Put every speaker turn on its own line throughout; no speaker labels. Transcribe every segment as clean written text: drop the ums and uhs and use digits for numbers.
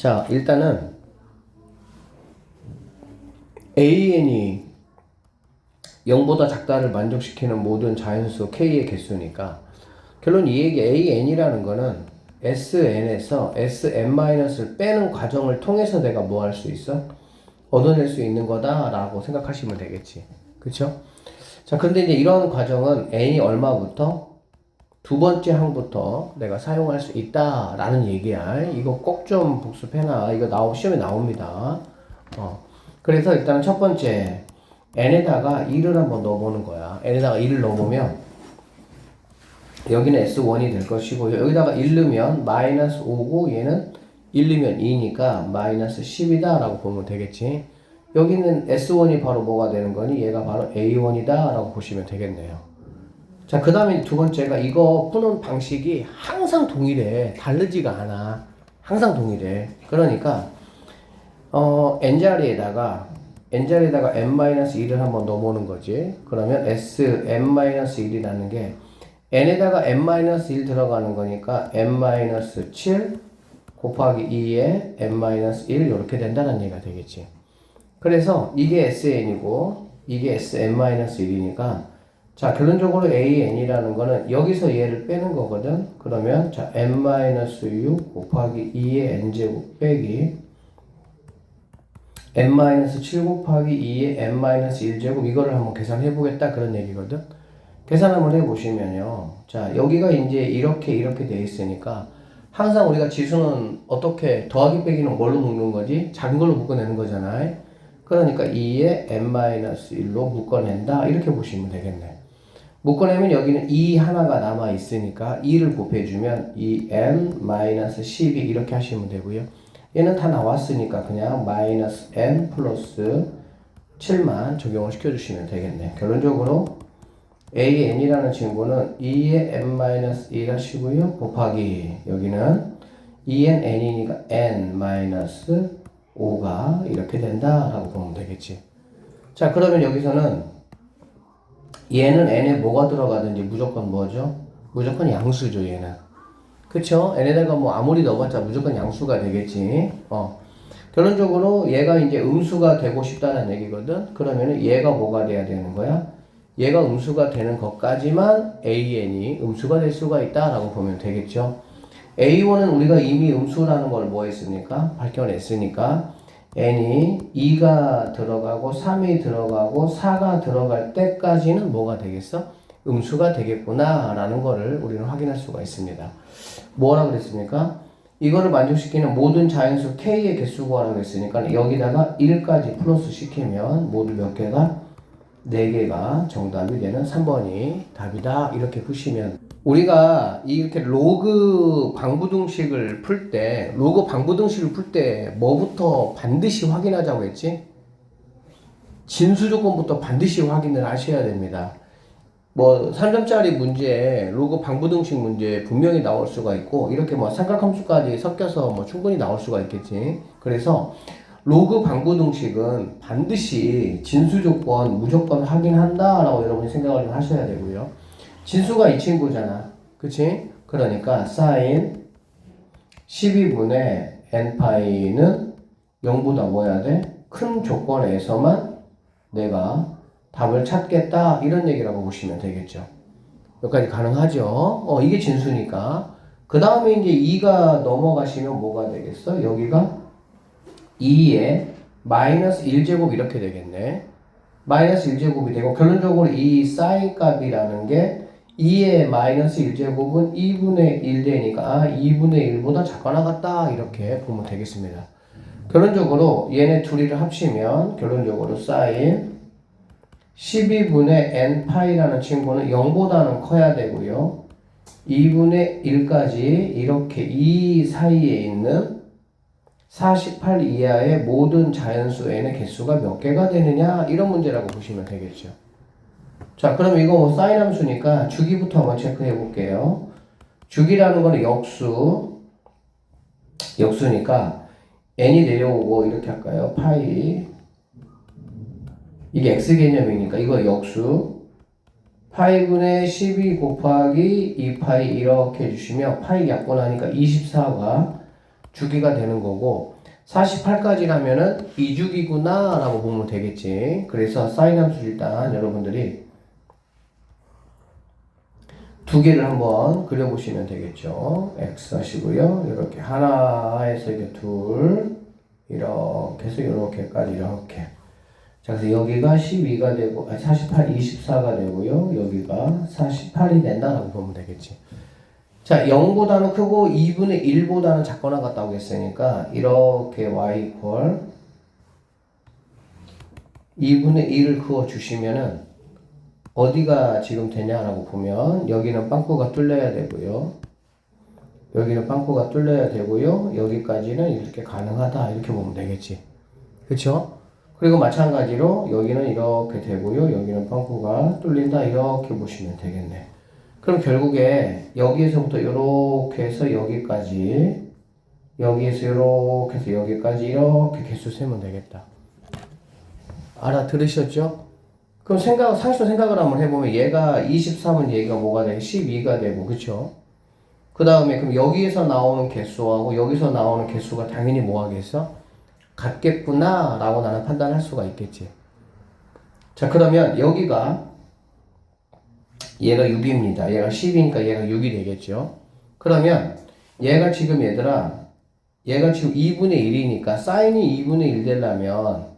자, 일단은 AN이 0보다 작다를 만족시키는 모든 자연수 K의 개수니까 결론 이 얘기 AN이라는 거는 SN에서 SM-을 빼는 과정을 통해서 내가 뭐 할 수 있어? 얻어낼 수 있는 거다라고 생각하시면 되겠지. 그쵸? 자, 근데 이제 이런 과정은 N이 얼마부터? 두 번째 항부터 내가 사용할 수 있다라는 얘기야. 이거 꼭 좀 복습해놔. 이거 시험에 나옵니다. 그래서 일단 첫 번째 n에다가 2를 한번 넣어보는 거야. n에다가 2를 넣어보면 여기는 S1이 될 것이고 여기다가 1 넣으면 마이너스 5고 얘는 1 넣으면 2니까 마이너스 10이다 라고 보면 되겠지. 여기는 S1이 바로 뭐가 되는 거니? 얘가 바로 A1이다 라고 보시면 되겠네요. 자, 그 다음에 두 번째가 이거 푸는 방식이 항상 동일해. 다르지가 않아. 항상 동일해. 그러니까 n자리에다가 n-1을 한번 넣어보는 거지. 그러면 Sn-1이라는 게 n에다가 n-1 들어가는 거니까 n-7 곱하기 2에 n-1 이렇게 된다는 얘기가 되겠지. 그래서 이게 Sn이고 이게 Sn-1이니까 자, 결론적으로 AN이라는 거는 여기서 얘를 빼는 거거든. 그러면 자, n-6 곱하기 2의 n제곱 빼기 n-7 곱하기 2의 n-1제곱 이거를 한번 계산해 보겠다 그런 얘기거든. 계산 한번 해 보시면요. 자, 여기가 이제 이렇게 돼 있으니까 항상 우리가 지수는 어떻게 더하기 빼기는 뭘로 묶는 거지? 작은 걸로 묶어내는 거잖아요. 그러니까 2의 n-1로 묶어낸다 이렇게 보시면 되겠네. 묶어내면 여기는 2 하나가 남아 있으니까 2를 곱해주면 2n-12 이렇게 하시면 되고요. 얘는 다 나왔으니까 그냥 마이너스 n 플러스 7만 적용을 시켜주시면 되겠네. 결론적으로 AN이라는 친구는 2의 n-1 하시고요. 곱하기 여기는 2n n이니까 n-5가 이렇게 된다라고 보면 되겠지. 자, 그러면 여기서는 얘는 n에 뭐가 들어가든지 무조건 뭐죠? 무조건 양수죠, 얘는. 그쵸? n에다가 뭐 아무리 넣어봤자 무조건 양수가 되겠지. 결론적으로 얘가 이제 음수가 되고 싶다는 얘기거든. 그러면은 얘가 뭐가 돼야 되는 거야? 얘가 음수가 되는 것까지만 AN이 음수가 될 수가 있다라고 보면 되겠죠. A1은 우리가 이미 음수라는 걸 뭐 했습니까? 밝혀냈으니까 n이 2가 들어가고 3이 들어가고 4가 들어갈 때까지는 뭐가 되겠어? 음수가 되겠구나 라는 거를 우리는 확인할 수가 있습니다. 뭐라고 그랬습니까? 이거를 만족시키는 모든 자연수 K의 개수 구하라고 했으니까 여기다가 1까지 플러스 시키면 모두 몇 개가? 4개가 정답이 되는 3번이 답이다 이렇게 보시면 우리가 이렇게 로그 방부등식을 풀 때 뭐부터 반드시 확인하자고 했지? 진수 조건부터 반드시 확인을 하셔야 됩니다. 뭐 3점짜리 문제, 로그 방부등식 문제 분명히 나올 수가 있고 이렇게 뭐 삼각함수까지 섞여서 뭐 충분히 나올 수가 있겠지. 그래서 로그 방부등식은 반드시 진수 조건 무조건 확인한다라고 여러분이 생각을 좀 하셔야 되고요. 진수가 이 친구잖아. 그치? 그러니까 sin 12분의 n파이는 0보다 뭐 해야 돼? 큰 조건에서만 내가 답을 찾겠다 이런 얘기라고 보시면 되겠죠. 여기까지 가능하죠. 이게 진수니까. 그 다음에 이제 2가 넘어가시면 뭐가 되겠어? 여기가 2에 마이너스 1제곱 이렇게 되겠네. 마이너스 1제곱이 되고 결론적으로 이 사인 값이라는 게 2의 마이너스 1제곱은 2분의 1 되니까 2분의 1보다 작거나 같다 이렇게 보면 되겠습니다. 결론적으로 얘네 둘이를 합치면 결론적으로 사인 12분의 n파이라는 친구는 0보다는 커야 되고요. 2분의 1까지 이렇게 이 사이에 있는 48 이하의 모든 자연수 n의 개수가 몇 개가 되느냐 이런 문제라고 보시면 되겠죠. 자, 그럼 이거 뭐 사인 함수니까 주기부터 한번 체크해 볼게요. 주기라는 거는 역수니까 n이 내려오고 이렇게 할까요? 파이 이게 x 개념이니까 이거 역수 파이분의 12 곱하기 2파이 이렇게 해주시면 파이 약분하니까 24가 주기가 되는 거고 48까지라면은 2주기구나 라고 보면 되겠지. 그래서 사인 함수 일단 여러분들이 두 개를 한번 그려보시면 되겠죠. x 하시고요. 이렇게 하나에서 이렇게 둘 이렇게 해서 이렇게까지 이렇게. 자, 그래서 여기가 12가 되고 48, 24가 되고요. 여기가 48이 된다라고 보면 되겠지. 자, 0보다는 크고 2분의 1보다는 작거나 같다고 했으니까 이렇게 y 이퀄 2분의 1을 그어 주시면은 어디가 지금 되냐라고 보면 여기는 빵꾸가 뚫려야 되고요. 여기는 빵꾸가 뚫려야 되고요. 여기까지는 이렇게 가능하다 이렇게 보면 되겠지. 그쵸? 그리고 마찬가지로 여기는 이렇게 되고요. 여기는 빵꾸가 뚫린다 이렇게 보시면 되겠네. 그럼 결국에 여기에서부터 이렇게 해서 여기까지 여기에서 이렇게 해서 여기까지 이렇게 개수 세면 되겠다. 알아들으셨죠? 그럼 상식적으로 생각을 한번 해보면 얘가 23은 얘가 뭐가 돼? 12가 되고, 그쵸? 그 다음에 그럼 여기에서 나오는 개수하고 여기서 나오는 개수가 당연히 뭐 하겠어? 같겠구나 라고 나는 판단할 수가 있겠지. 자, 그러면 여기가 얘가 6입니다. 얘가 10이니까 얘가 6이 되겠죠. 그러면 얘가 지금 얘들아 얘가 지금 2분의 1이니까 사인이 2분의 1 되려면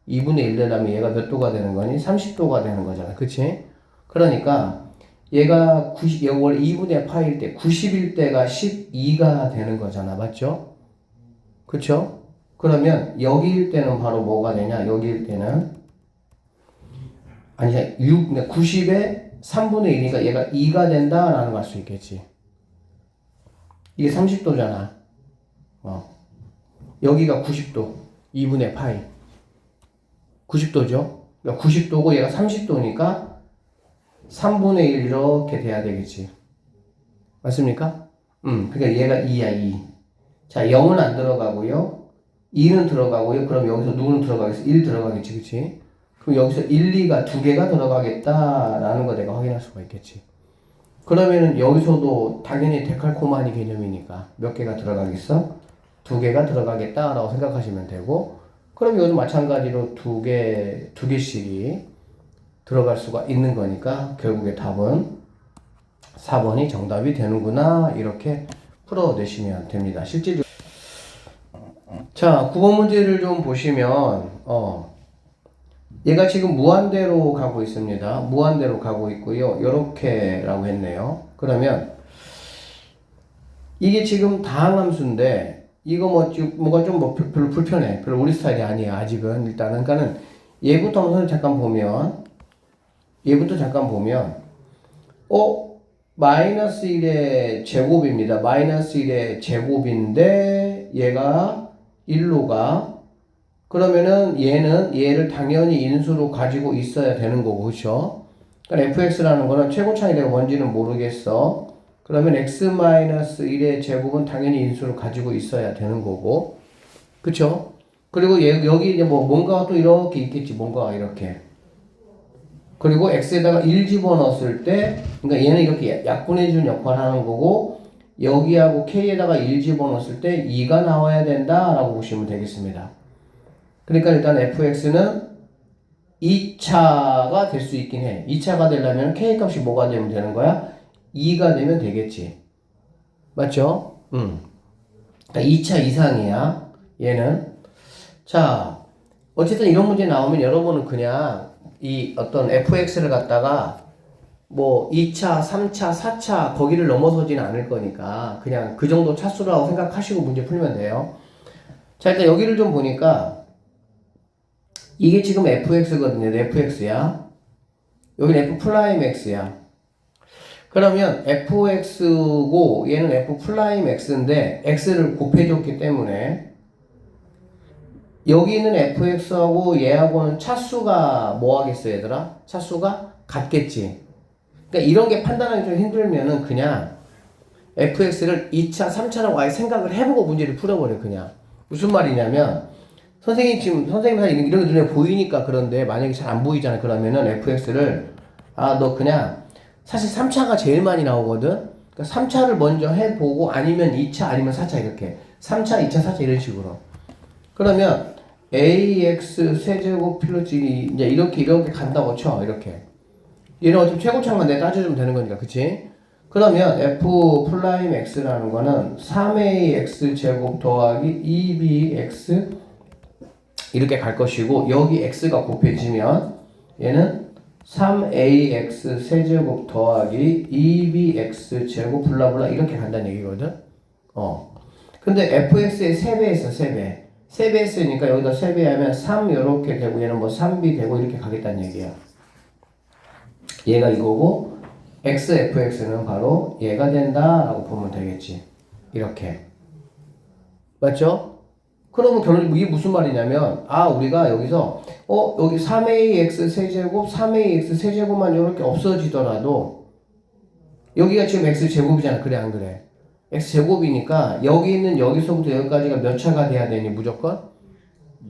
2분의 1 되려면 얘가 몇 도가 되는 거니? 30도가 되는 거잖아. 그치? 그러니까 얘가 얘가 원래 2분의 파일 때 90일 때가 12가 되는 거잖아. 맞죠? 그쵸? 그러면 여기일 때는 바로 뭐가 되냐? 여기일 때는 아니 90에 3분의 1이니까 얘가 2가 된다라는 걸 알 수 있겠지. 이게 30도잖아. 여기가 90도. 2분의 파이. 90도죠. 그러니까 90도고 얘가 30도니까 3분의 1 이렇게 돼야 되겠지. 맞습니까? 그러니까 얘가 2야, 2. 자, 0은 안 들어가고요. 2는 들어가고요. 그럼 여기서 누구는 들어가겠어? 1 들어가겠지, 그치? 그럼 여기서 1, 2가 두 개가 들어가겠다라는 거 내가 확인할 수가 있겠지. 그러면은 여기서도 당연히 데칼코마니 개념이니까 몇 개가 들어가겠어? 두 개가 들어가겠다라고 생각하시면 되고, 그럼 여기도 마찬가지로 두 개씩이 들어갈 수가 있는 거니까 결국에 답은 4번이 정답이 되는구나 이렇게 풀어내시면 됩니다. 실질적으로 자, 9번 문제를 좀 보시면 얘가 지금 무한대로 가고 있습니다. 무한대로 가고 있고요. 요렇게라고 했네요. 그러면 이게 지금 다항함수인데 이거 뭐가 좀 별로 불편해. 별로 우리 스타일이 아니야. 아직은 일단은. 그러니까는 얘부터 잠깐 보면 마이너스 1의 제곱입니다. 마이너스 1의 제곱인데 얘가 1로 가. 그러면은 얘를 당연히 인수로 가지고 있어야 되는 거고, 그쵸? 그러니까 fx라는 거는 최고차이 내가 뭔지는 모르겠어. 그러면 x-1의 제곱은 당연히 인수를 가지고 있어야 되는 거고, 그쵸? 그리고 여기 이제 뭔가가 또 이렇게 있겠지, 뭔가가 이렇게. 그리고 x에다가 1 집어넣었을 때, 그러니까 얘는 이렇게 약분해주는 역할을 하는 거고, 여기하고 k에다가 1 집어넣었을 때 2가 나와야 된다라고 보시면 되겠습니다. 그러니까 일단 fx는 2차가 될 수 있긴 해. 2차가 되려면 k 값이 뭐가 되면 되는 거야? 2가 되면 되겠지. 맞죠? 그러니까 2차 이상이야. 얘는. 자, 어쨌든 이런 문제 나오면 여러분은 그냥 이 어떤 fx를 갖다가 뭐 2차, 3차, 4차 거기를 넘어서지는 않을 거니까 그냥 그 정도 차수라고 생각하시고 문제 풀면 돼요. 자, 일단 여기를 좀 보니까 이게 지금 fx거든요. fx야. 여기는 f'x야. 그러면 fx고 얘는 f'x인데 x를 곱해줬기 때문에 여기 있는 fx하고 얘하고는 차수가 뭐 하겠어 얘들아? 차수가 같겠지. 그러니까 이런 게 판단하기 좀 힘들면은 그냥 fx를 2차, 3차라고 아예 생각을 해보고 문제를 풀어버려 그냥. 무슨 말이냐면 선생님 사실 이런 게 눈에 보이니까 그런데 만약에 잘 안 보이잖아. 그러면은 fx를 너 그냥 사실 3차가 제일 많이 나오거든. 그러니까 3차를 먼저 해보고 아니면 2차 아니면 4차 이렇게 3차, 2차, 4차 이런 식으로. 그러면 ax 세제곱 플러스 이제 이렇게 간다고 쳐. 이렇게. 얘는 어차피 최고차만 내가 따져주면 되는 거니까. 그치? 그러면 f 프라임 x라는 거는 3ax 제곱 더하기 2bx 이렇게 갈 것이고, 여기 x가 곱해지면 얘는 3ax 세제곱 더하기 2bx 제곱 블라블라 이렇게 간다는 얘기거든. 근데 fx의 3배 했어. 3배. 3배 했으니까 여기다 3배 하면 3 이렇게 되고, 얘는 뭐 3b 되고 이렇게 가겠다는 얘기야. 얘가 이거고 xfx는 바로 얘가 된다라고 보면 되겠지. 이렇게. 맞죠? 그러면 결론이 이게 무슨 말이냐면, 우리가 여기서 여기 3ax 세제곱 3ax 세제곱만 이렇게 없어지더라도 여기가 지금 x제곱이잖아. 그래 안 그래? x제곱이니까 여기 있는 여기서부터 여기까지가 몇 차가 돼야 되니? 무조건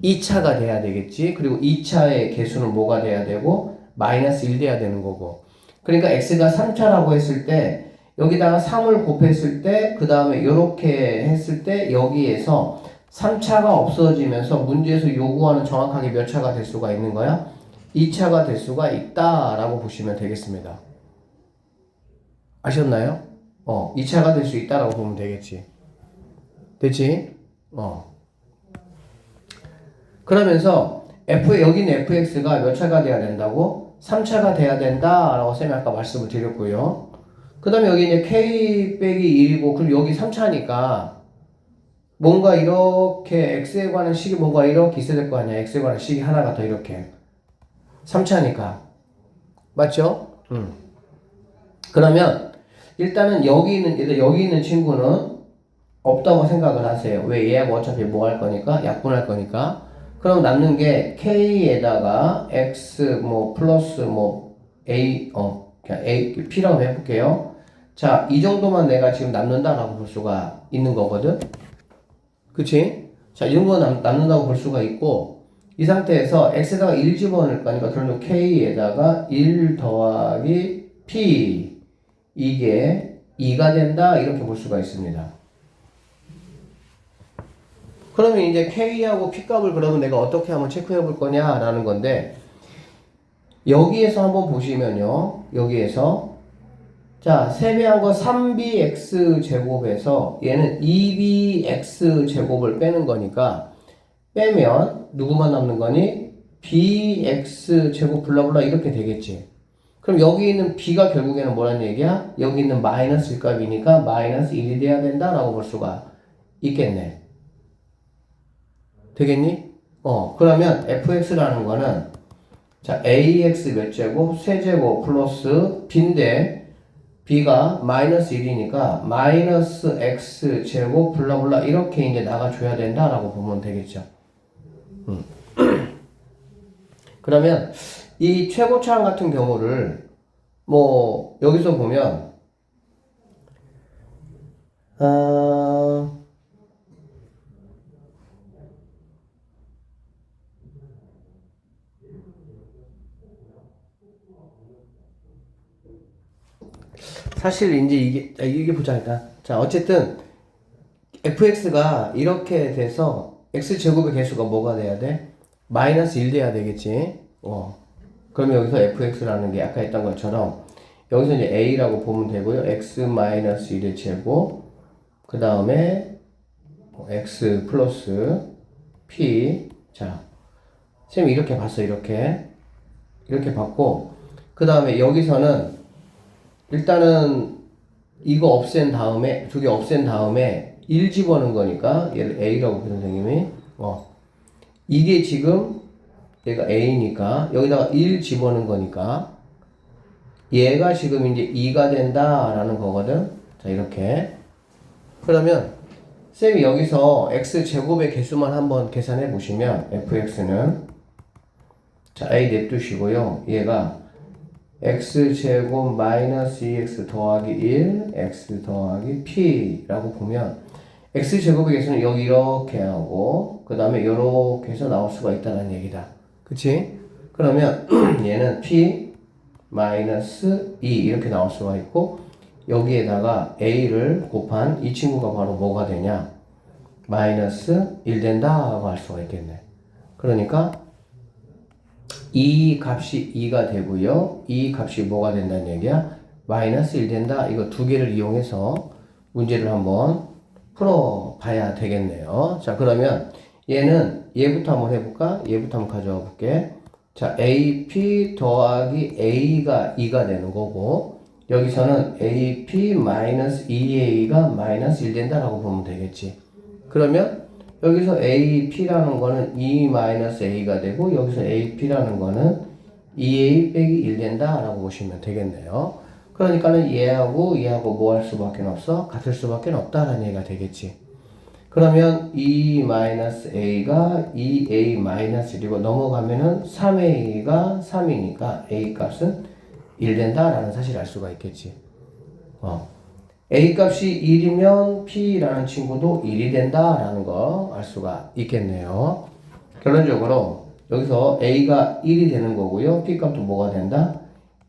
2차가 돼야 되겠지. 그리고 2차의 개수는 뭐가 돼야 되고 마이너스 1 돼야 되는 거고. 그러니까 x가 3차라고 했을 때 여기다가 3을 곱했을 때 그 다음에 이렇게 했을 때 여기에서 3차가 없어지면서 문제에서 요구하는 정확하게 몇 차가 될 수가 있는 거야? 2차가 될 수가 있다라고 보시면 되겠습니다. 아셨나요? 2차가 될 수 있다라고 보면 되겠지. 됐지? 그러면서 여기는 fx가 몇 차가 돼야 된다고? 3차가 돼야 된다라고 쌤이 아까 말씀을 드렸고요. 그 다음에 여기 이제 k 빼기 1이고, 그리고 여기 3차니까 뭔가 이렇게 x에 관한 식이 뭔가 이렇게 있어야 될 거 아니야. x에 관한 식이 하나가 더 이렇게 3차니까 맞죠? 그러면 일단은 여기 있는 친구는 없다고 생각을 하세요. 왜? 얘하고 어차피 뭐 할 거니까 약분할 거니까. 그럼 남는 게 k에다가 x 뭐 플러스 뭐 a 그냥 a p라고 해볼게요. 자, 이 정도만 내가 지금 남는다라고 볼 수가 있는 거거든. 그치? 자, 이 정도 남는다고 볼 수가 있고, 이 상태에서 x에다가 1 집어넣을 거니까 결국 k에다가 1 더하기 p 이게 2가 된다 이렇게 볼 수가 있습니다. 그러면 이제 k하고 p 값을 그러면 내가 어떻게 한번 체크해 볼 거냐라는 건데, 여기에서 한번 보시면요. 여기에서 자, 세배한 거 3bx 제곱에서 얘는 2bx 제곱을 빼는 거니까 빼면 누구만 남는 거니? bx 제곱 블라블라 이렇게 되겠지. 그럼 여기 있는 b가 결국에는 뭐란 얘기야? 여기 있는 마이너스 값이니까 마이너스 1이 돼야 된다라고 볼 수가 있겠네. 되겠니? 그러면 fx라는 거는 자, ax 몇 제곱? 세제곱 플러스 b인데 b가 마이너스 1이니까 마이너스 x 제곱 블라블라 이렇게 이제 나가줘야 된다라고 보면 되겠죠. 그러면 이 최고차항 같은 경우를 뭐 여기서 보면 사실 이제 이게 보자 일단. 자, 어쨌든 fx가 이렇게 돼서 x제곱의 개수가 뭐가 돼야 돼? 마이너스 1 돼야 되겠지. 그러면 여기서 fx라는 게 아까 했던 것처럼 여기서 이제 a라고 보면 되고요. x 마이너스 1의 제곱, 그 다음에 x 플러스 p. 자, 쌤이 이렇게 봤어. 이렇게 봤고, 그 다음에 여기서는 일단은 이거 없앤 다음에, 두 개 없앤 다음에 1 집어넣은 거니까 얘를 a라고 그 선생님이 이게 지금 얘가 a니까 여기다가 1 집어넣은 거니까 얘가 지금 이제 2가 된다라는 거거든. 자, 이렇게. 그러면 쌤이 여기서 x제곱의 개수만 한번 계산해 보시면 fx는 자, a 냅두시고요. 얘가 x제곱 마이너스 2x 더하기 1 x 더하기 p라고 보면 x제곱의 개수는 여기 이렇게 하고 그 다음에 이렇게 해서 나올 수가 있다는 얘기다. 그치? 그러면 얘는 p 마이너스 2 이렇게 나올 수가 있고, 여기에다가 a를 곱한 이 친구가 바로 뭐가 되냐? 마이너스 1 된다고 할 수가 있겠네. 그러니까 이 값이 2가 되고요. 이 값이 뭐가 된다는 얘기야? 마이너스 1 된다. 이거 두 개를 이용해서 문제를 한번 풀어봐야 되겠네요. 자, 그러면 얘부터 한번 해볼까? 얘부터 한번 가져와 볼게. 자, AP 더하기 A가 2가 되는 거고, 여기서는 AP 마이너스 2A가 마이너스 1 된다라고 보면 되겠지. 그러면 여기서 AP라는 거는 2 마이너스 A가 되고, 여기서 AP라는 거는 2A 빼기 1 된다라고 보시면 되겠네요. 그러니까는 얘하고 뭐 할 수밖에 없어? 같을 수밖에 없다라는 얘기가 되겠지. 그러면 2-a가 2a-1이고 넘어가면은 3a가 3이니까 a 값은 1 된다라는 사실을 알 수가 있겠지. a 값이 1이면 p라는 친구도 1이 된다라는 거 알 수가 있겠네요. 결론적으로 여기서 a가 1이 되는 거고요. p 값도 뭐가 된다?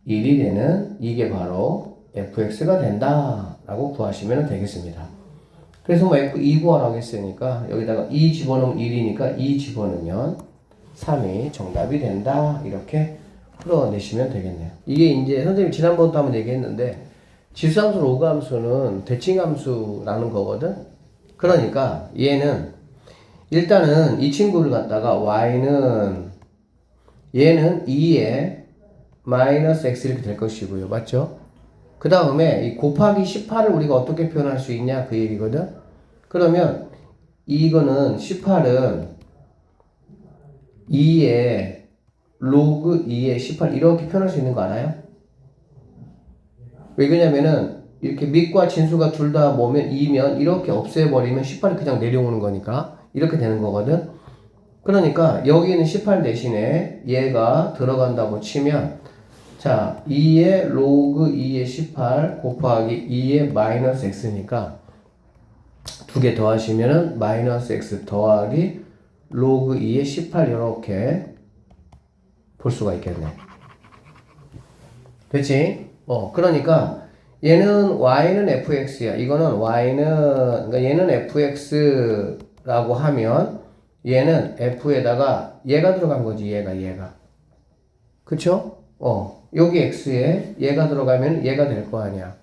1이 되는 이게 바로 fx가 된다라고 구하시면 되겠습니다. 그래서 뭐 F2 구하라고 했으니까 여기다가 2 집어넣으면 1이니까 2 집어넣으면 3이 정답이 된다. 이렇게 풀어내시면 되겠네요. 이게 이제 선생님 지난번도 한번 얘기했는데 지수함수 로그함수는 대칭함수라는 거거든. 그러니까 얘는 일단은 이 친구를 갖다가 얘는 2에 마이너스 x 이렇게 될 것이고요. 맞죠? 그 다음에 이 곱하기 18을 우리가 어떻게 표현할 수 있냐 그 얘기거든. 그러면 이거는 18은 2에 로그 2에 18 이렇게 표현할 수 있는 거 알아요? 왜 그러냐면은 이렇게 밑과 진수가 둘 다 뭐면 2면 이렇게 없애버리면 18이 그냥 내려오는 거니까 이렇게 되는 거거든. 그러니까 여기는 18 대신에 얘가 들어간다고 치면 자, 2의 로그 2의 18 곱하기 2의 마이너스 x니까 두 개 더하시면은 마이너스 x 더하기 로그 2의 18 이렇게 볼 수가 있겠네. 됐지? 그러니까 얘는 y는 fx야. 이거는 그러니까 얘는 fx라고 하면 얘는 f에다가 얘가 들어간 거지. 얘가. 그쵸? 여기 x에 얘가 들어가면 얘가 될 거 아니야.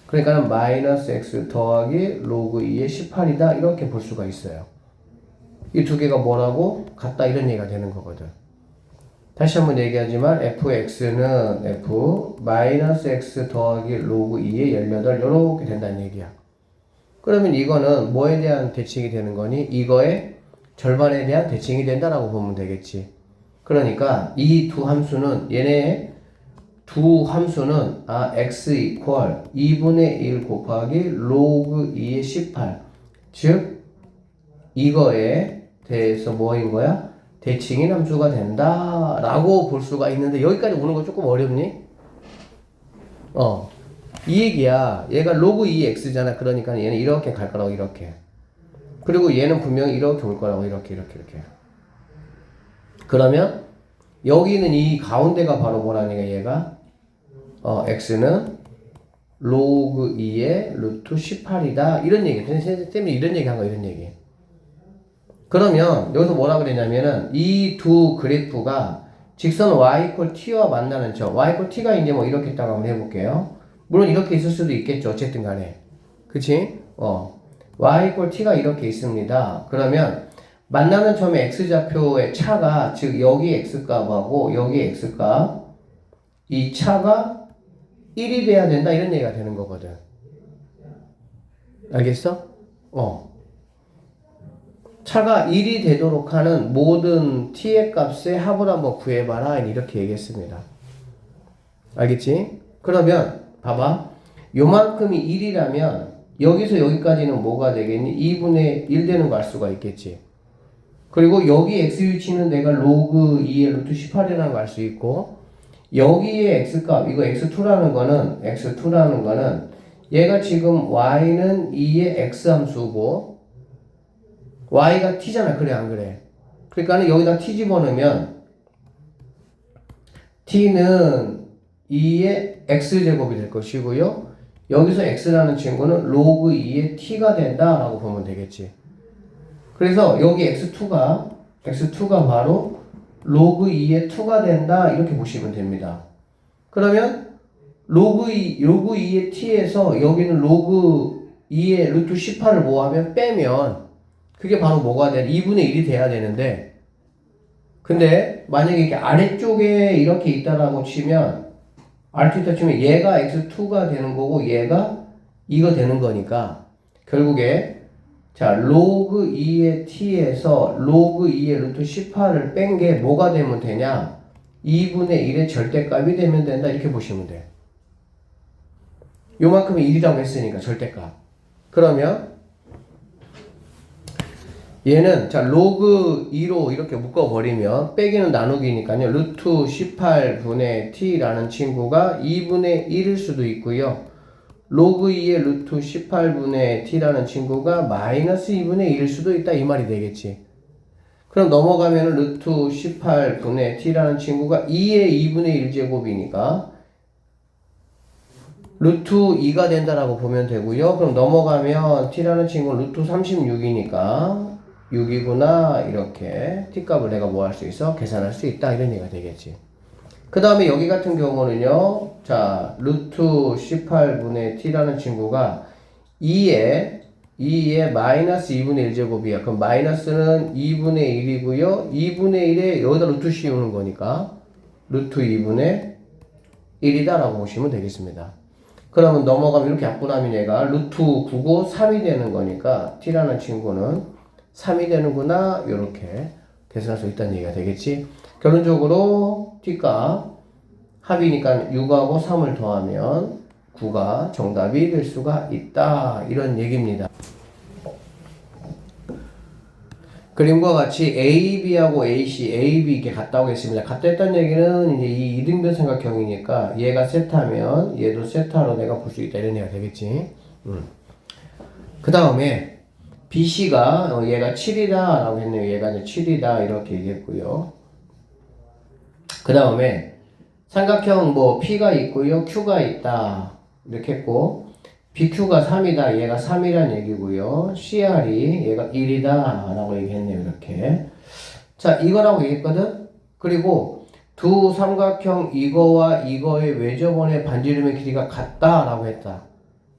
그러니까는 마이너스 x 더하기 로그 2의 18이다. 이렇게 볼 수가 있어요. 이 두 개가 뭐라고? 같다. 이런 얘기가 되는 거거든. 다시 한번 얘기하지만 fx는 f 마이너스 x 더하기 로그 2의 18 이렇게 된다는 얘기야. 그러면 이거는 뭐에 대한 대칭이 되는 거니? 이거의 절반에 대한 대칭이 된다라고 보면 되겠지. 그러니까 이 두 함수는 얘네 두 함수는 x 이퀄 2분의 1 곱하기 로그 2의 18 즉 이거에 대해서 뭐인 거야? 대칭인 함수가 된다 라고 볼 수가 있는데 여기까지 오는 거 조금 어렵니? 이 얘기야. 얘가 로그 2x잖아. 그러니까 얘는 이렇게 갈 거라고 이렇게. 그리고 얘는 분명히 이렇게 올 거라고 이렇게. 그러면 여기는 이 가운데가 바로 뭐라니까 얘가 x는 로그 2의 루트 18이다. 이런 얘기. 쌤이 이런 얘기 한 거 이런 얘기. 그러면 여기서 뭐라 그랬냐면은 이 두 그래프가 직선 y t와 만나는 점. y t가 이제 뭐 이렇게 있다고 한번 해볼게요. 물론 이렇게 있을 수도 있겠죠. 어쨌든 간에. 그치? y t가 이렇게 있습니다. 그러면 만나는 점의 x좌표의 차가 즉 여기 x값하고 여기 x값 이 차가 1이 돼야 된다 이런 얘기가 되는 거거든. 알겠어? 차가 1이 되도록 하는 모든 t의 값의 합을 한번 구해봐라 이렇게 얘기했습니다. 알겠지? 그러면 봐봐. 요만큼이 1이라면 여기서 여기까지는 뭐가 되겠니? 2분의 1 되는 거 알 수가 있겠지. 그리고 여기 x 위치는 내가 로그 2의 루트 18이라는 거 알 수 있고 여기에 x값 이거 x2라는 거는 얘가 지금 y는 2의 x함수고 y가 t잖아. 그래 안 그래? 그러니까 여기다 t 집어넣으면 t는 2의 x제곱이 될 것이고요. 여기서 x라는 친구는 로그 2의 t가 된다라고 보면 되겠지. 그래서 여기 x2가 바로 로그 2의 2가 된다. 이렇게 보시면 됩니다. 그러면 로그 2의 t에서 여기는 로그 2의 루트 18을 뭐 하면 빼면 그게 바로 뭐가 돼? 2분의 1이 돼야 되는데 근데 만약에 이렇게 아래쪽에 이렇게 있다라고 치면 R2 있다 치면 얘가 x2가 되는 거고 얘가 이거 되는 거니까 결국에 자 로그 2의 t에서 로그 2의 루트 18을 뺀 게 뭐가 되면 되냐? 2분의 1의 절대값이 되면 된다. 이렇게 보시면 돼. 요만큼이 1이라고 했으니까 절대값. 그러면 얘는 자 로그 2로 이렇게 묶어버리면 빼기는 나누기니까요. 루트 18분의 t라는 친구가 2분의 1일 수도 있고요. 로그 2의 루트 18분의 t라는 친구가 마이너스 2분의 1일 수도 있다. 이 말이 되겠지. 그럼 넘어가면 루트 18분의 t라는 친구가 2의 2분의 1제곱이니까 루트 2가 된다라고 보면 되고요. 그럼 넘어가면 t라는 친구는 루트 36이니까 6이구나 이렇게 t값을 내가 뭐 할 수 있어? 계산할 수 있다 이런 얘기가 되겠지. 그 다음에 여기 같은 경우는요. 자 루트 18분의 t라는 친구가 2에 마이너스 2분의 1제곱이야. 그럼 마이너스는 2분의 1이고요. 2분의 1에 여기다 루트 씌우는 거니까 루트 2분의 1이다 라고 보시면 되겠습니다. 그러면 넘어가면 이렇게 약분하면 얘가 루트 9고 3이 되는 거니까 t라는 친구는 3이 되는구나 이렇게 계산할 수 있다는 얘기가 되겠지. 결론적으로 t값 합이니까 6하고 3을 더하면 9가 정답이 될 수가 있다 이런 얘기입니다. 그림과 같이 A, B하고 AC, A, B 이게 같다고 했습니다. 같다 했다는 얘기는 이제 이 이등변 삼각형이니까 얘가 세타면 얘도 세타로 내가 볼 수 있다 이런 얘기가 되겠지. 그 다음에 BC가 얘가 7이다 라고 했네요. 얘가 이제 7이다 이렇게 얘기했고요. 그 다음에 삼각형 뭐 P가 있고요. Q가 있다 이렇게 했고 BQ가 3이다. 얘가 3이란 얘기고요. CR이 얘가 1이다 라고 얘기했네요. 이렇게. 자 이거라고 얘기했거든. 그리고 두 삼각형 이거와 이거의 외접원의 반지름의 길이가 같다 라고 했다.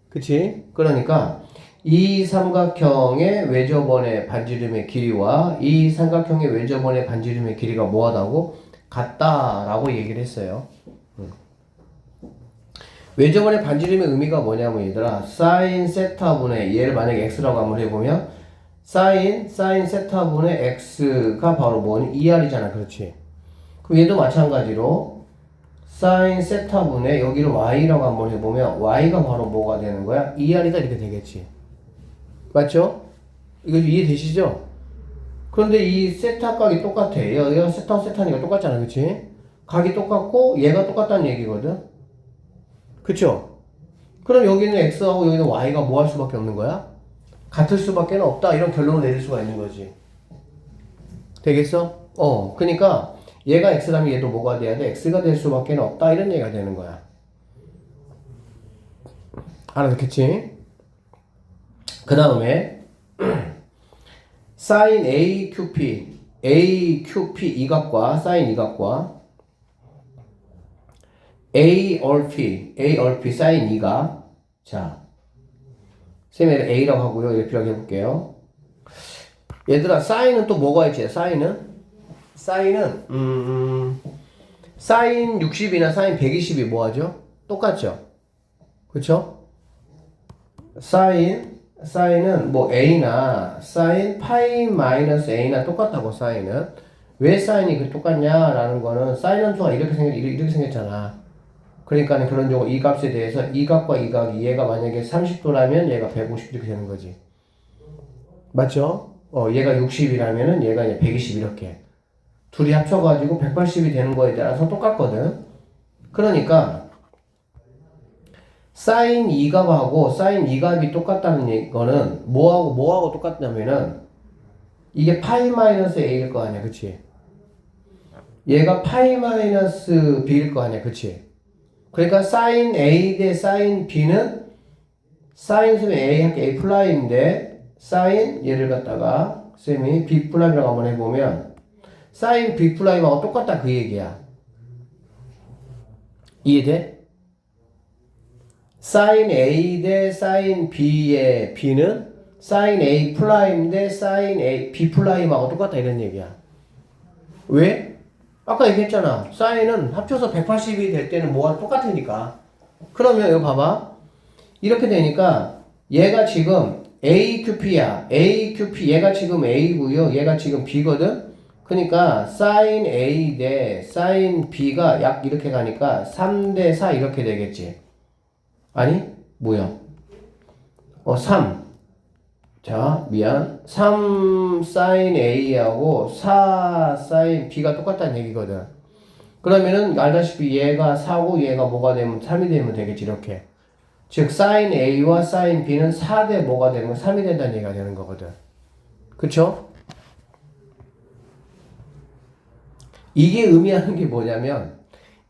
그치? 그러니까 이 삼각형의 외접원의 반지름의 길이와 이 삼각형의 외접원의 반지름의 길이가 뭐하다고? 같다라고 얘기를 했어요. 외접원의 반지름의 의미가 뭐냐면 얘들아 사인 세타분의 얘를 만약에 x라고 한번 해보면 사인 세타분의 x가 바로 뭐니? 2r이잖아. 그렇지? 그럼 얘도 마찬가지로 사인 세타분의 여기를 y라고 한번 해보면 y가 바로 뭐가 되는 거야? 2r이다 이렇게 되겠지. 맞죠? 이거 이해되시죠? 그런데 이 세타 각이 똑같아. 얘가 세타니까 똑같잖아. 그치? 각이 똑같고 얘가 똑같다는 얘기거든. 그쵸? 그럼 여기는 x하고 여기는 y가 뭐 할 수밖에 없는 거야? 같을 수밖에 없다. 이런 결론을 내릴 수가 있는 거지. 되겠어? 그러니까 얘가 x라면 얘도 뭐가 돼야 돼? x가 될 수밖에 없다. 이런 얘기가 되는 거야. 알아듣겠지? 그 다음에 sin AQP 이각과 sin 이각과 ARP sin 이각. 자, 쌤이 A라고 하고요. 이렇게 필요하게 해볼게요. 얘들아 sine은 또 뭐가 있지? sine은 sin 60이나 sin 120이 뭐하죠? 똑같죠? 그쵸? 사인은 뭐 a나 사인 파이 마이너스 a나 똑같다고. 사인은 왜 사인이 그 똑같냐라는 거는 사인 함수가 이렇게 생겼잖아. 그러니까 그런 경우 이 값에 대해서 이 값과 이 값이 얘가 만약에 30도라면 얘가 150 이렇게 되는 거지. 맞죠? 얘가 60이라면은 얘가 이제 120 이렇게 둘이 합쳐가지고 180이 되는 거에 따라서 똑같거든. 그러니까 사인 2값하고 사인 2값이 똑같다는 거는 뭐하고 똑같냐면은 이게 파이 마이너스 a일 거 아니야. 그치? 얘가 파이 마이너스 b일 거 아니야. 그치? 그러니까 사인 a 대 사인 b는 사인 쓰면 a 할게 a 플라이인데 사인 얘를 갖다가 쌤이 B'이라고 한번 해보면 사인 B'하고 똑같다 그 얘기야. 이해돼? 사인 A 대 사인 B의 B는 사인 A 프라임 대 사인 A B 프라임하고 똑같다 이런 얘기야. 왜? 아까 얘기했잖아. 사인은 합쳐서 180이 될 때는 뭐가 똑같으니까. 그러면 이거 봐봐. 이렇게 되니까 얘가 지금 AQP야. AQP 얘가 지금 A고요. 얘가 지금 B거든. 그러니까 사인 A 대 사인 B가 약 이렇게 가니까 3대 4 이렇게 되겠지. 아니 뭐야? 3. 자, 미안. 3 사인 A하고 4 사인 B가 똑같다는 얘기거든. 그러면은 알다시피 얘가 4고 얘가 뭐가 되면 3이 되면 되겠지 이렇게. 즉 사인 A와 사인 B는 4대 뭐가 되면 3이 된다는 얘기가 되는 거거든. 그쵸? 이게 의미하는 게 뭐냐면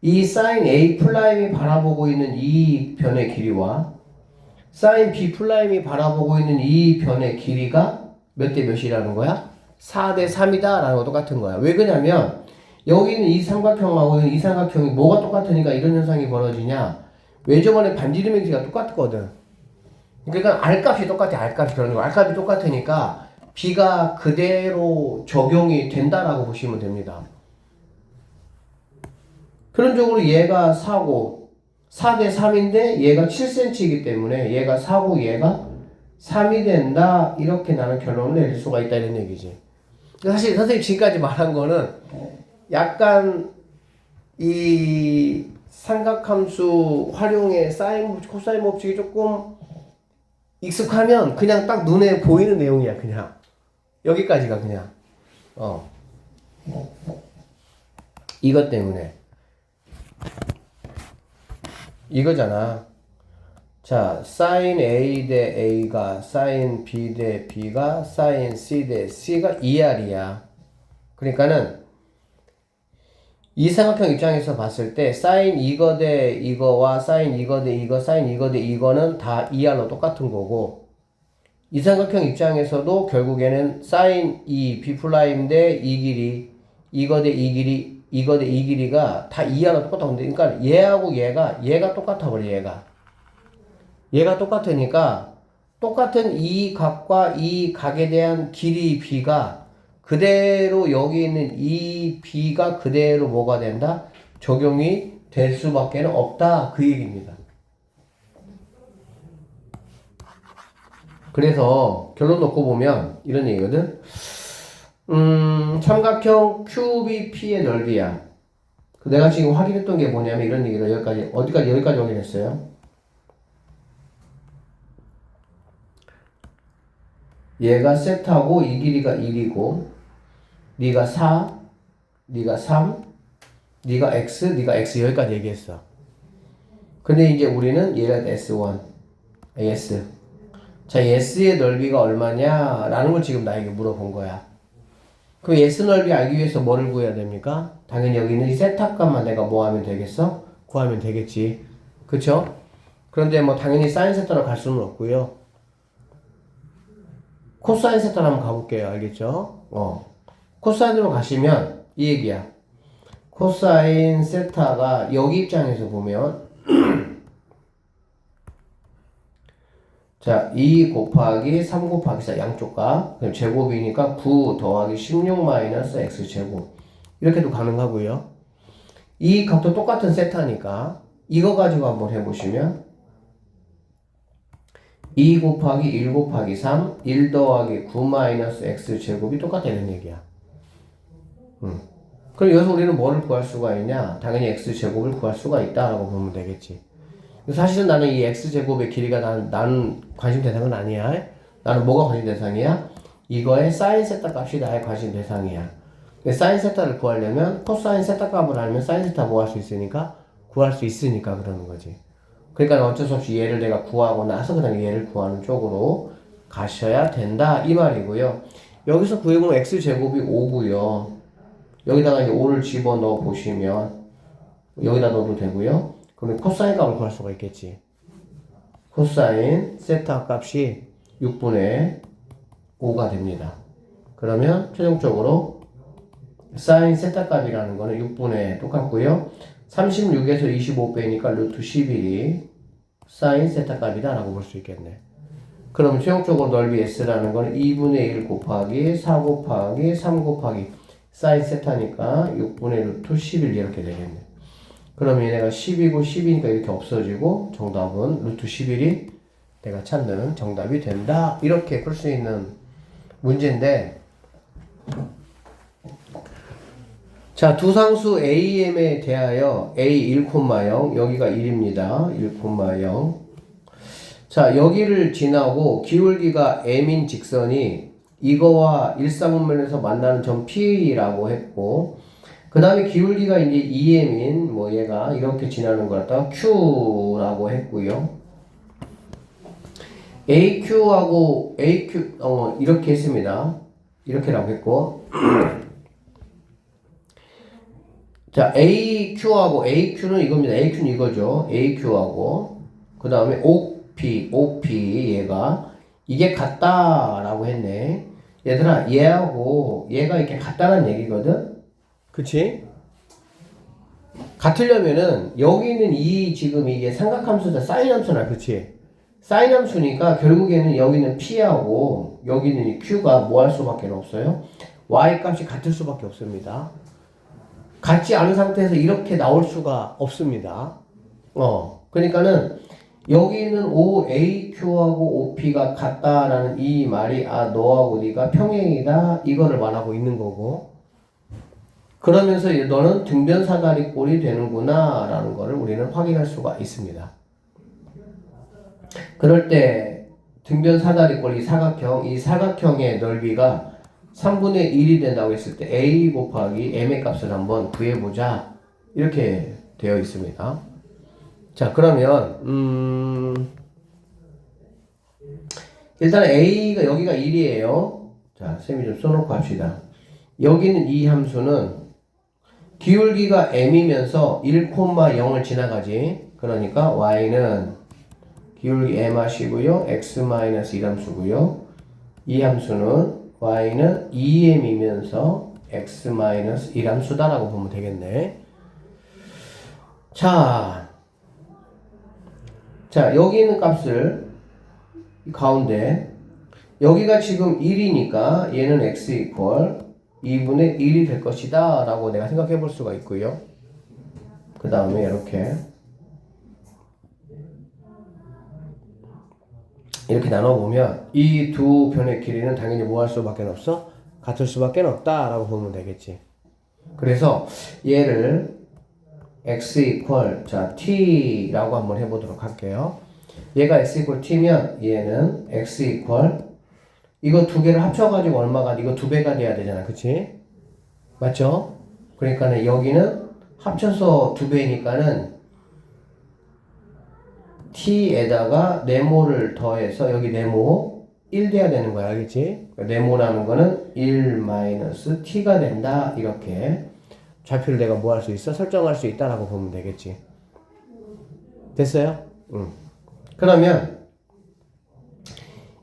이 사인 A 플라임이 바라보고 있는 이 변의 길이와 사인 B 플라임이 바라보고 있는 이 변의 길이가 몇 대 몇이라는 거야? 4대 3이다 라는 거 똑같은 거야. 왜 그러냐면 여기 있는 이 삼각형하고 이 삼각형이 뭐가 똑같으니까 이런 현상이 벌어지냐? 외접원의 반지름 행지가 똑같거든. 그러니까 R값이 똑같아. R값이 그러는 거. R값이 똑같으니까 B가 그대로 적용이 된다라고 보시면 됩니다. 표현적으로 얘가 4고 4대 3인데 얘가 7cm이기 때문에 얘가 4고 얘가 3이 된다. 이렇게 나는 결론을 내릴 수가 있다 이런 얘기지. 사실 선생님이 지금까지 말한 거는 약간 이 삼각함수 활용의 사인 법칙, 코사인 법칙이 조금 익숙하면 그냥 딱 눈에 보이는 내용이야. 그냥 여기까지가 그냥 이것 때문에 이거잖아. 자, 사인 A 대 A가 사인 B 대 B가 사인 C 대 C가 2R이야. 그러니까는 이 삼각형 입장에서 봤을 때 사인 이거 대 이거와 사인 이거 대 이거, 사인 이거 대 이거는 다 2R로 똑같은 거고 이 삼각형 입장에서도 결국에는 사인 이 B 프라임 대 이 길이 이거 대 이 길이 이거 대 이 길이가 다 2R로 똑같다고. 그러니까 얘하고 얘가 똑같아 버려. 얘가 똑같으니까 똑같은 이 각과 이 각에 대한 길이 B가 그대로 여기 있는 이 B가 그대로 뭐가 된다? 적용이 될 수밖에 없다. 그 얘기입니다. 그래서 결론 놓고 보면 이런 얘기거든. 삼각형 QBP의 넓이야. 내가 지금 확인했던 게 뭐냐면 이런 얘기다. 여기까지 확인했어요. 얘가 세타고 이 길이가 1이고 네가 4, 네가 3, 네가 X, 네가 X 여기까지 얘기했어. 근데 이제 우리는 얘가 S1, S. 자, S의 넓이가 얼마냐? 라는 걸 지금 나에게 물어본 거야. 그럼 S 넓이 알기 위해서 뭐를 구해야 됩니까? 당연히 여기 있는 이 세타 값만 내가 뭐 하면 되겠어? 구하면 되겠지. 그쵸? 그런데 뭐 당연히 사인 세타로 갈 수는 없고요. 코사인 세타로 한번 가볼게요. 알겠죠? 코사인으로 가시면 이 얘기야. 코사인 세타가 여기 입장에서 보면 자, 2 곱하기 3 곱하기 4 양쪽 값 그럼 제곱이니까 9 더하기 16 마이너스 x제곱 이렇게도 가능하고요. 이 값도 똑같은 세타니까 이거 가지고 한번 해보시면 2 곱하기 1 곱하기 3 1 더하기 9 마이너스 x제곱이 똑같다는 얘기야. 그럼 여기서 우리는 뭐를 구할 수가 있냐? 당연히 x제곱을 구할 수가 있다라고 보면 되겠지. 사실은 나는 이 x제곱의 길이가 나는 관심 대상은 아니야. 나는 뭐가 관심 대상이야? 이거의 사인 세타 값이 나의 관심 대상이야. 사인 세타를 구하려면 코사인 세타 값을 알면 사인 세타 뭐 할 수 있으니까? 구할 수 있으니까 그러는 거지. 그러니까 어쩔 수 없이 얘를 내가 구하고 나서 그다음에 얘를 구하는 쪽으로 가셔야 된다 이 말이고요. 여기서 구해보면 x제곱이 5고요. 여기다가 이제 5를 집어넣어 보시면 여기다 넣어도 되고요. 그러면 코사인 값을 구할 수가 있겠지. 코사인 세타 값이 6분의 5가 됩니다. 그러면 최종적으로 사인 세타 값이라는 거는 6분의 똑같고요. 36에서 25 빼니까 루트 11이 사인 세타 값이다 라고 볼 수 있겠네. 그럼 최종적으로 넓이 S라는 거는 2분의 1 곱하기 4 곱하기 3 곱하기 사인 세타니까 6분의 루트 11 이렇게 되겠네. 그럼 얘네가 10이고 10이니까 이렇게 없어지고 정답은 루트 11이 내가 찾는 정답이 된다. 이렇게 풀 수 있는 문제인데, 자, 두 상수 AM에 대하여 A 1,0 여기가 1입니다. 1,0. 자, 여기를 지나고 기울기가 M인 직선이 이거와 일사분면에서 만나는 점 P라고 했고, 그 다음에 기울기가 이제 EM인 뭐 얘가 이렇게 지나는 걸 갖다가 Q라고 했고요. AQ하고 AQ 이렇게 했습니다. 이렇게라고 했고, 자, AQ하고 AQ는 이겁니다. AQ는 이거죠. AQ하고 그 다음에 OP 얘가 이게 같다라고 했네. 얘들아, 얘하고 얘가 이렇게 같다는 얘기거든. 그치? 같으려면은 여기는 이 지금 이게 삼각함수다 사인 함수나, 그치? 사인 함수니까 결국에는 여기는 P하고 여기는 이 Q가 뭐 할 수밖에 없어요? Y 값이 같을 수밖에 없습니다. 같지 않은 상태에서 이렇게 나올 수가 없습니다. 그러니까는 여기는 OAQ하고 OP가 같다라는 이 말이 너하고 네가 평행이다 이거를 말하고 있는 거고, 그러면서 너는 등변 사다리 꼴이 되는구나 라는 거를 우리는 확인할 수가 있습니다. 그럴 때 등변 사다리 꼴 이 사각형의 넓이가 3분의 1이 된다고 했을 때 A 곱하기 M의 값을 한번 구해보자 이렇게 되어 있습니다. 자, 그러면 일단 A가 여기가 1이에요. 자, 쌤이 좀 써놓고 합시다. 여기는 이 함수는 기울기가 M이면서 1,0을 지나가지. 그러니까 Y는 기울기 M 하시고요. X-1 함수고요. 이 함수는 Y는 2M이면서 X-1 함수다라고 보면 되겠네. 자, 여기 있는 값을 가운데 여기가 지금 1이니까 얘는 X 이퀄 2분의 1이 될 것이다 라고 내가 생각해 볼 수가 있고요. 그 다음에 이렇게 나눠보면 이 두 변의 길이는 당연히 뭐 할 수밖에 없어? 같을 수밖에 없다 라고 보면 되겠지. 그래서 얘를 x 이퀄 t라고 한번 해보도록 할게요. 얘가 x 이퀄 t면 얘는 x 이퀄 이거 두 개를 합쳐가지고 얼마가 이거 두 배가 돼야 되잖아, 그치? 맞죠? 그러니까는 여기는 합쳐서 두 배니까는 t에다가 네모를 더해서 여기 네모 1 돼야 되는 거야, 알겠지? 네모라는 거는 1 t가 된다 이렇게 좌표를 내가 뭐 할 수 있어? 설정할 수 있다라고 보면 되겠지. 됐어요? 응. 그러면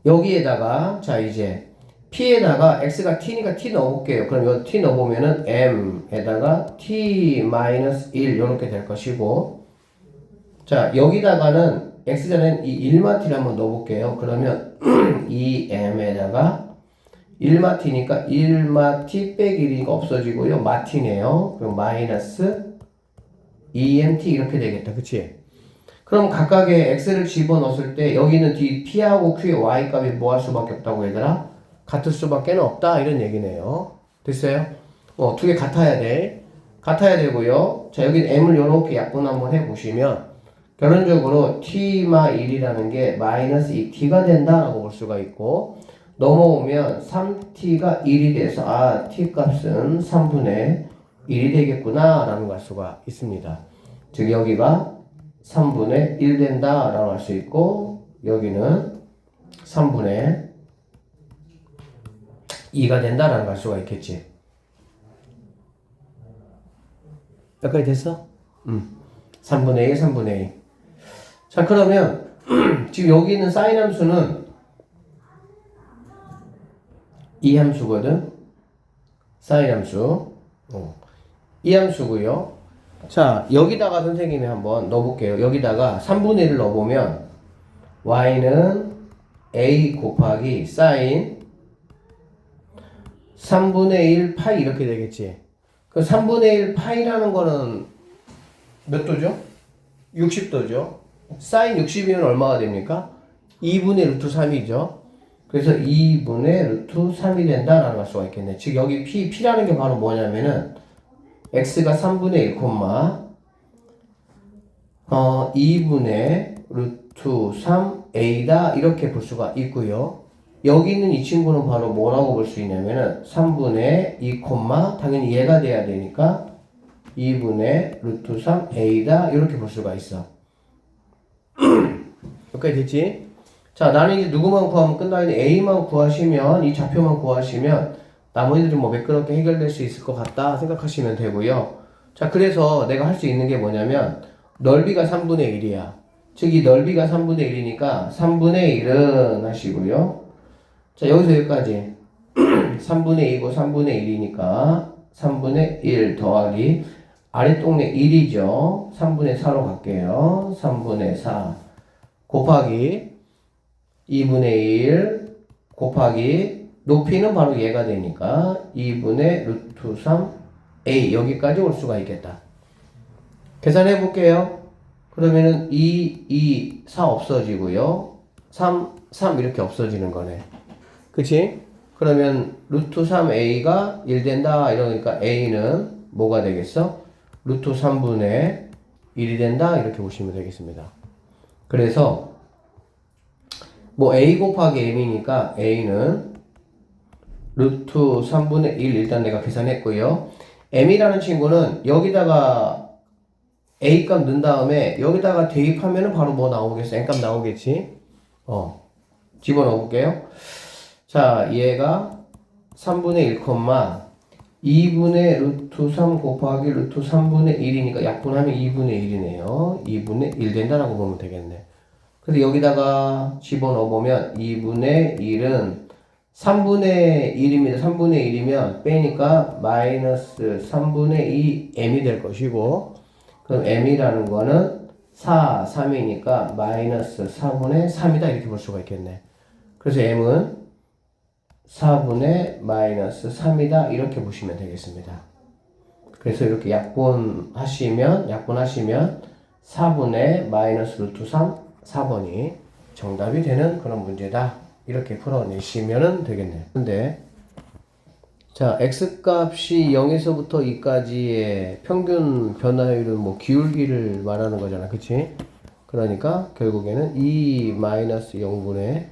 여기에다가 자 이제 P에다가 X가 T니까 T 넣어볼게요. 그럼 여기 T 넣어보면은 M에다가 T-1 이렇게 될 것이고, 자 여기다가는 X자는 이 1마T를 한번 넣어볼게요. 그러면 이 M에다가 1마T니까 1마T 빼기 1이니까 없어지고요. 마T네요. 그럼 마이너스 2mt 이렇게 되겠다. 그치? 그럼 각각의 x를 집어넣었을 때 여기는 P하고 Q의 y 값이 뭐 할 수밖에 없다고 얘들아? 같을 수밖에 없다 이런 얘기네요. 됐어요? 두 개 같아야 돼. 같아야 되고요. 자 여기 m을 이렇게 약분 한번 해보시면 결론적으로 t-1이라는 게 마이너스 2t가 된다라고 볼 수가 있고, 넘어오면 3t가 1이 돼서 t 값은 3분의 1이 되겠구나 라는 걸 알 수가 있습니다. 즉 여기가 3분의 1 된다 라고 할 수 있고, 여기는 3분의 2가 된다 라는 걸 알 수가 있겠지. 여기까지 됐어? 3분의 1, 3분의 2. 자 그러면 지금 여기 있는 사인 함수는 이 함수거든. 사인 함수. 이 함수고요. 자, 여기다가 선생님이 한번 넣어볼게요. 여기다가 3분의 1을 넣어보면 y는 a 곱하기 사인 3분의 1 파이 이렇게 되겠지. 그 3분의 1 파이라는 거는 몇 도죠? 60도죠. 사인 60이면 얼마가 됩니까? 2분의 루트 3이죠. 그래서 2분의 루트 3이 된다라는 걸 수가 있겠네. 즉 여기 P라는 게 바로 뭐냐면은 x가 3분의 1, 2분의 루트 3a다 이렇게 볼 수가 있고요. 여기 있는 이 친구는 바로 뭐라고 볼 수 있냐면은 3분의 2, 당연히 얘가 돼야 되니까 2분의 루트 3a다 이렇게 볼 수가 있어. 여기까지 됐지? 자, 나는 이제 누구만 구하면 끝나니 a만 구하시면 이 좌표만 구하시면 나머지들이 뭐 매끄럽게 해결될 수 있을 것 같다 생각하시면 되고요. 자, 그래서 내가 할 수 있는 게 뭐냐면 넓이가 3분의 1이야. 즉 이 넓이가 3분의 1이니까 3분의 1은 하시고요. 자, 여기서 여기까지 3분의 2고 3분의 1이니까 3분의 1 더하기 아랫동네 1이죠. 3분의 4로 갈게요. 3분의 4 곱하기 2분의 1 곱하기 높이는 바로 얘가 되니까 2분의 루트 3a 여기까지 올 수가 있겠다. 계산해 볼게요. 그러면은 2, 4 없어지고요. 3 이렇게 없어지는 거네. 그치? 그러면 루트 3a가 1 된다 이러니까 a는 뭐가 되겠어? 루트 3분의 1이 된다 이렇게 보시면 되겠습니다. 그래서 뭐 a 곱하기 m이니까 a는 루트 3분의 1 일단 내가 계산했고요. m이라는 친구는 여기다가 a 값 넣은 다음에 여기다가 대입하면은 바로 뭐 나오겠어? n 값 나오겠지? 집어넣어 볼게요. 자, 얘가 3분의 1, 2분의 루트 3 곱하기 루트 3분의 1이니까 약분하면 2분의 1이네요. 2분의 1 된다라고 보면 되겠네. 그래서 여기다가 집어넣어 보면 2분의 1은 3분의 1입니다. 3분의 1이면 빼니까 마이너스 3분의 2 m이 될 것이고 그럼 m이라는 거는 4, 3이니까 마이너스 4분의 3이다 이렇게 볼 수가 있겠네. 그래서 m은 4분의 마이너스 3이다 이렇게 보시면 되겠습니다. 그래서 이렇게 약분하시면 4분의 마이너스 루트 3 4번이 정답이 되는 그런 문제다 이렇게 풀어내시면 되겠네요. 근데 자, x값이 0에서부터 2까지의 평균 변화율은 뭐 기울기를 말하는 거잖아. 그치? 그러니까 결국에는 2-0분의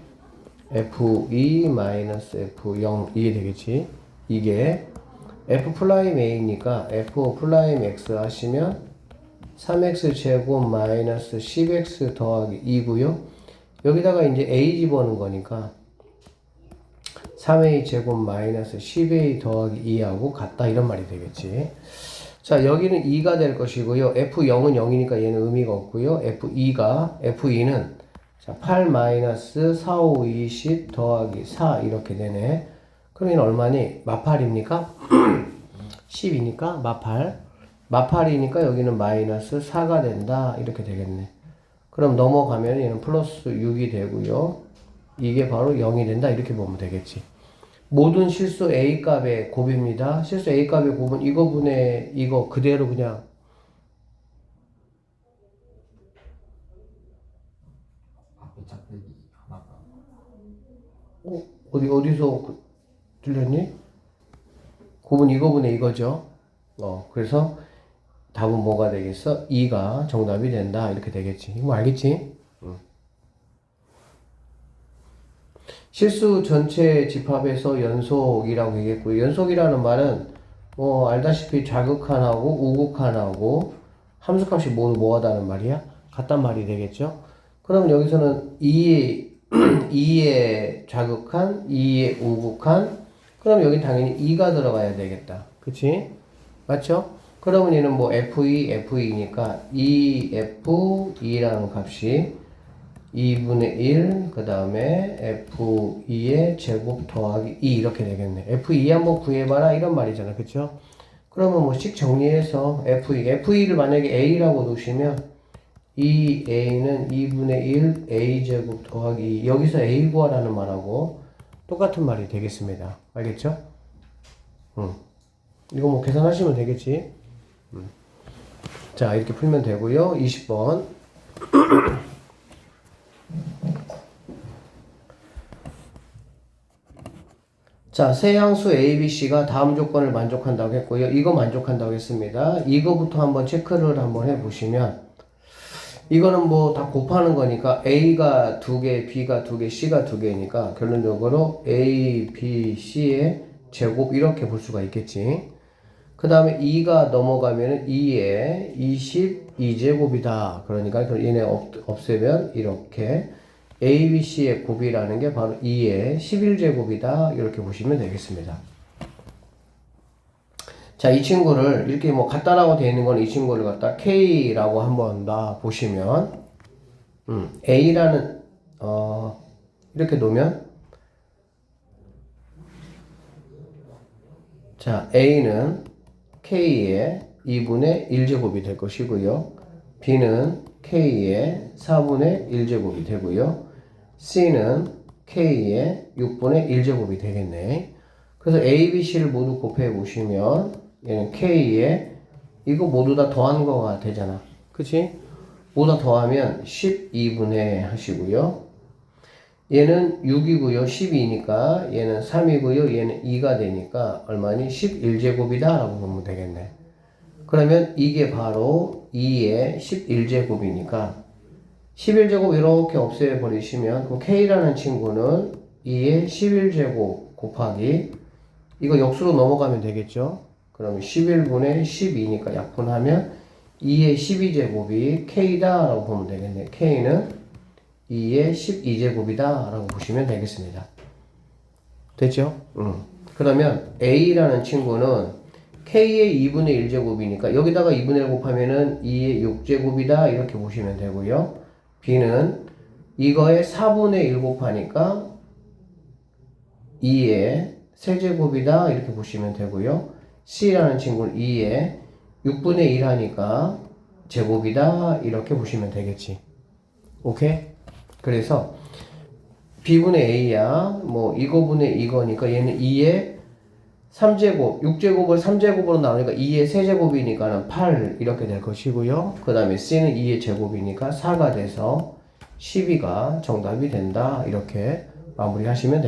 f2-f0 이게 되겠지. 이게 f'a니까 f'x 하시면 3x 제곱 마이너스 10x 더하기 2고요. 여기다가 이제 a 집어넣은 거니까 3a 제곱 마이너스 10a 더하기 2하고 같다 이런 말이 되겠지. 자, 여기는 2가 될 것이고요. f0은 0이니까 얘는 의미가 없고요. f2는 자, 8 마이너스 4, 5, 20 더하기 4 이렇게 되네. 그러면 얼마니? 마팔입니까? 10이니까 마팔이니까 여기는 마이너스 4가 된다 이렇게 되겠네. 그럼 넘어가면 얘는 플러스 6이 되고요. 이게 바로 0이 된다 이렇게 보면 되겠지. 모든 실수 A 값의 곱입니다. 실수 A 값의 곱은 이거분의 이거 그대로 그냥 어디서 들렸니? 곱은 이거분의 이거죠. 그래서 답은 뭐가 되겠어? 2가 정답이 된다 이렇게 되겠지. 이거 알겠지? 실수 전체 집합에서 연속이라고 얘기했고요. 연속이라는 말은 뭐 알다시피 좌극한하고 우극한하고 함수값이 모두 뭐하다는 말이야? 같단 말이 되겠죠? 그럼 여기서는 2의 좌극한, 2의 우극한, 그럼 여기 당연히 2가 들어가야 되겠다. 그치? 맞죠? 그러면 얘는 뭐 F2, F2니까 2F2라는 값이 2분의 1, 그 다음에 F2의 제곱 더하기 2 이렇게 되겠네. F2 한번 구해봐라 이런 말이잖아. 그쵸? 그러면 뭐 씩 정리해서 F2를 만약에 A라고 놓으시면 이 A는 2분의 1 A제곱 더하기 2 여기서 A 구하라는 말하고 똑같은 말이 되겠습니다. 알겠죠? 이거 뭐 계산하시면 되겠지? 자, 이렇게 풀면 되고요. 20번. 자, 세 항수 A, B, C가 다음 조건을 만족한다고 했고요. 이거 만족한다고 했습니다. 이거부터 한번 체크를 한번 해보시면 이거는 뭐 다 곱하는 거니까 A가 2개, B가 2개, C가 2개니까 결론적으로 A, B, C의 제곱 이렇게 볼 수가 있겠지. 그 다음에 2가 넘어가면 2에 22제곱이다. 그러니까 얘네 없애면 이렇게 A, B, C의 곱이라는 게 바로 2의 11제곱이다. 이렇게 보시면 되겠습니다. 자, 이 친구를 이렇게 뭐 같다라고 되어 있는 건 이 친구를 갖다 K라고 한번 다 보시면 A라는 이렇게 놓으면 자, A는 K의 2분의 1제곱이 될 것이고요. B는 K의 4분의 1제곱이 되고요. C는 K의 6분의 1제곱이 되겠네. 그래서 A, B, C를 모두 곱해 보시면 얘는 K의 이거 모두 다 더한 거가 되잖아. 그치? 모두 다 더하면 12분의 하시고요. 얘는 6이고요. 12니까 얘는 3이고요. 얘는 2가 되니까 얼마니? 11제곱이다 라고 보면 되겠네. 그러면 이게 바로 2의 11제곱이니까 11제곱 이렇게 없애버리시면 그럼 K라는 친구는 2의 11제곱 곱하기 이거 역수로 넘어가면 되겠죠. 그러면 11분의 12니까 약분하면 2의 12제곱이 K다 라고 보면 되겠네. K는 2의 12제곱이다 라고 보시면 되겠습니다. 됐죠? 그러면 A라는 친구는 K의 2분의 1제곱이니까 여기다가 2분의 1 곱하면은 2의 6제곱이다 이렇게 보시면 되고요. B는 이거에 4분의 1 곱하니까 2의 세제곱이다 이렇게 보시면 되고요. C라는 친구는 2의 6분의 1 하니까 제곱이다 이렇게 보시면 되겠지. 오케이? 그래서 B분의 A야 뭐 이거분의 이거니까 얘는 2의 3제곱 6제곱을 3제곱으로 나누니까 2의 세제곱이니까는 8 이렇게 될 것이고요. 그 다음에 C는 2의 제곱이니까 4가 돼서 12가 정답이 된다 이렇게 마무리 하시면 됩니다.